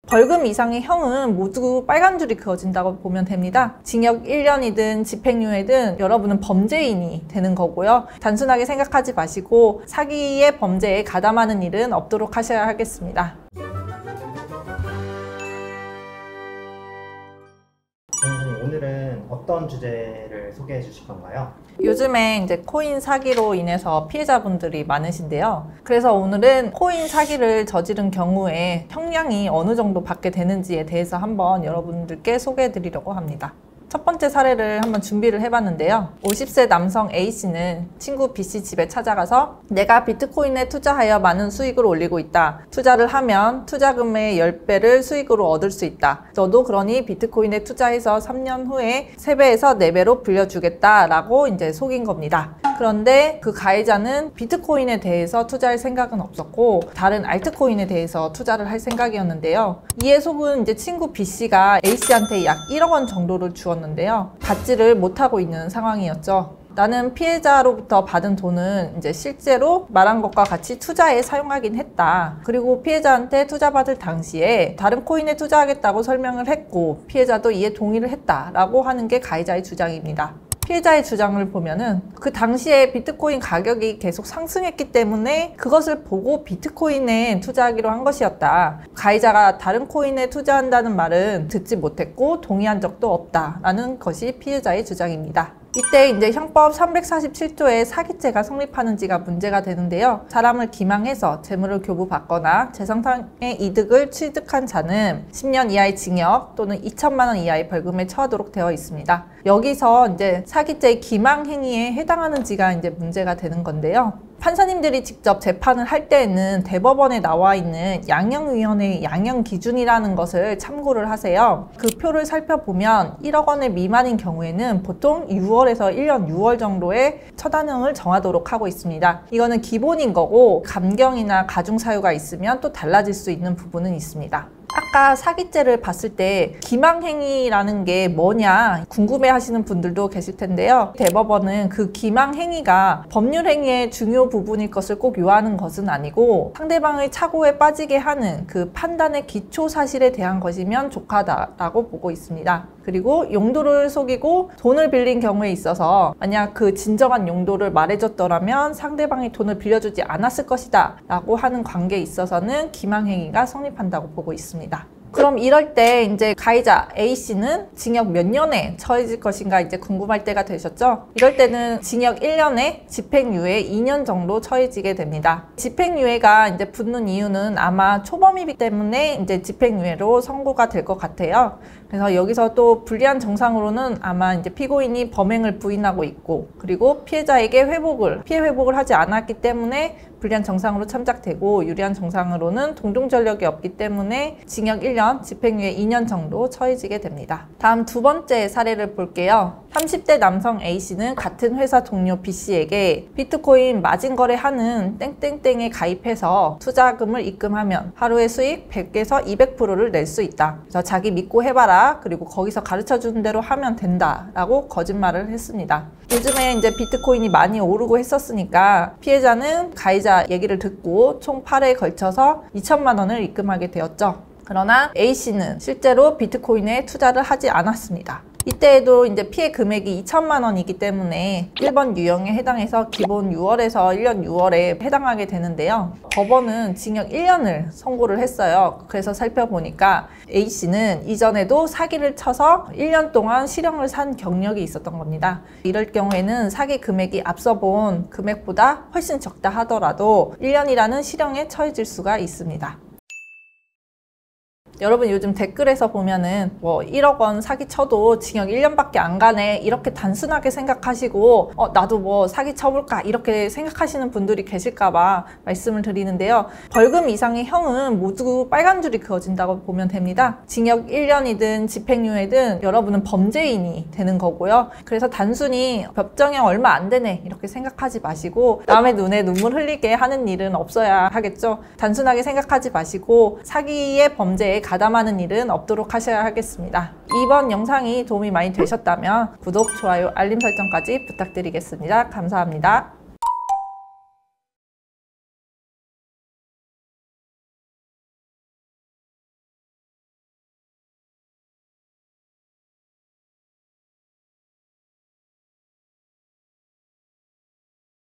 벌금 이상의 형은 모두 빨간 줄이 그어진다고 보면 됩니다. 징역 1년이든 집행유예든 여러분은 범죄인이 되는 거고요. 단순하게 생각하지 마시고 사기의 범죄에 가담하는 일은 없도록 하셔야 하겠습니다. 선생님, 오늘은 어떤 주제를 소개해 주실 건가요? 요즘에 이제 코인 사기로 인해서 피해자분들이 많으신데요. 그래서 오늘은 코인 사기를 저지른 경우에 형량이 어느 정도 받게 되는지에 대해서 한번 여러분들께 소개해 드리려고 합니다. 첫 번째 사례를 한번 준비를 해봤는데요. 50세 남성 A씨는 친구 B씨 집에 찾아가서 내가 비트코인에 투자하여 많은 수익을 올리고 있다. 투자를 하면 투자금의 10배를 수익으로 얻을 수 있다. 너도 그러니 비트코인에 투자해서 3년 후에 3배에서 4배로 불려주겠다 라고 이제 속인 겁니다. 그런데 그 가해자는 비트코인에 대해서 투자할 생각은 없었고 다른 알트코인에 대해서 투자를 할 생각이었는데요. 이에 속은 이제 친구 B씨가 A씨한테 약 1억 원 정도를 주었는데요. 받지를 못하고 있는 상황이었죠. 나는 피해자로부터 받은 돈은 이제 실제로 말한 것과 같이 투자에 사용하긴 했다. 그리고 피해자한테 투자받을 당시에 다른 코인에 투자하겠다고 설명을 했고 피해자도 이에 동의를 했다라고 하는 게 가해자의 주장입니다. 피해자의 주장을 보면은 그 당시에 비트코인 가격이 계속 상승했기 때문에 그것을 보고 비트코인에 투자하기로 한 것이었다. 가해자가 다른 코인에 투자한다는 말은 듣지 못했고 동의한 적도 없다라는 것이 피해자의 주장입니다. 이때 이제 형법 347조의 사기죄가 성립하는지가 문제가 되는데요. 사람을 기망해서 재물을 교부받거나 재산상의 이득을 취득한 자는 10년 이하의 징역 또는 2천만 원 이하의 벌금에 처하도록 되어 있습니다. 여기서 이제 사기죄의 기망 행위에 해당하는지가 이제 문제가 되는 건데요. 판사님들이 직접 재판을 할 때에는 대법원에 나와 있는 양형위원회의 양형기준이라는 것을 참고를 하세요. 그 표를 살펴보면 1억 원의 미만인 경우에는 보통 6월에서 1년 6월 정도의 처단형을 정하도록 하고 있습니다. 이거는 기본인 거고 감경이나 가중사유가 있으면 또 달라질 수 있는 부분은 있습니다. 아까 사기죄를 봤을 때 기망행위라는 게 뭐냐 궁금해 하시는 분들도 계실 텐데요. 대법원은 그 기망행위가 법률행위의 중요 부분일 것을 꼭 요하는 것은 아니고 상대방의 착오에 빠지게 하는 그 판단의 기초 사실에 대한 것이면 족하다라고 보고 있습니다. 그리고 용도를 속이고 돈을 빌린 경우에 있어서 만약 그 진정한 용도를 말해줬더라면 상대방이 돈을 빌려주지 않았을 것이다 라고 하는 관계에 있어서는 기망행위가 성립한다고 보고 있습니다. 그럼 이럴 때 이제 가해자 A씨는 징역 몇 년에 처해질 것인가 이제 궁금할 때가 되셨죠? 이럴 때는 징역 1년에 집행유예 2년 정도 처해지게 됩니다. 집행유예가 이제 붙는 이유는 아마 초범이기 때문에 이제 집행유예로 선고가 될 것 같아요. 그래서 여기서 또 불리한 정상으로는 아마 이제 피고인이 범행을 부인하고 있고 그리고 피해자에게 피해 회복을 하지 않았기 때문에 불리한 정상으로 참작되고 유리한 정상으로는 동종전력이 없기 때문에 징역 1년, 집행유예 2년 정도 처해지게 됩니다. 다음 두 번째 사례를 볼게요. 30대 남성 A씨는 같은 회사 동료 B씨에게 비트코인 마진거래하는 땡땡땡에 가입해서 투자금을 입금하면 하루의 수익 100에서 200%를 낼 수 있다. 그래서 자기 믿고 해봐라. 그리고 거기서 가르쳐주는 대로 하면 된다. 라고 거짓말을 했습니다. 요즘에 이제 비트코인이 많이 오르고 했었으니까 피해자는 가해자 얘기를 듣고 총 8회에 걸쳐서 2천만 원을 입금하게 되었죠. 그러나 A씨는 실제로 비트코인에 투자를 하지 않았습니다. 이때에도 이제 피해 금액이 2천만 원이기 때문에 1번 유형에 해당해서 기본 6월에서 1년 6월에 해당하게 되는데요. 법원은 징역 1년을 선고를 했어요. 그래서 살펴보니까 A씨는 이전에도 사기를 쳐서 1년 동안 실형을 산 경력이 있었던 겁니다. 이럴 경우에는 사기 금액이 앞서 본 금액보다 훨씬 적다 하더라도 1년이라는 실형에 처해질 수가 있습니다. 여러분 요즘 댓글에서 보면은 뭐 1억 원 사기 쳐도 징역 1년밖에 안 가네 이렇게 단순하게 생각하시고 나도 뭐 사기 쳐볼까 이렇게 생각하시는 분들이 계실까봐 말씀을 드리는데요. 벌금 이상의 형은 모두 빨간 줄이 그어진다고 보면 됩니다. 징역 1년이든 집행유예든 여러분은 범죄인이 되는 거고요. 그래서 단순히 법정형 얼마 안 되네 이렇게 생각하지 마시고 남의 눈에 눈물 흘리게 하는 일은 없어야 하겠죠. 단순하게 생각하지 마시고 사기의 범죄에 가담하는 일은 없도록 하셔야 하겠습니다. 이번 영상이 도움이 많이 되셨다면 구독, 좋아요, 알림 설정까지 부탁드리겠습니다. 감사합니다.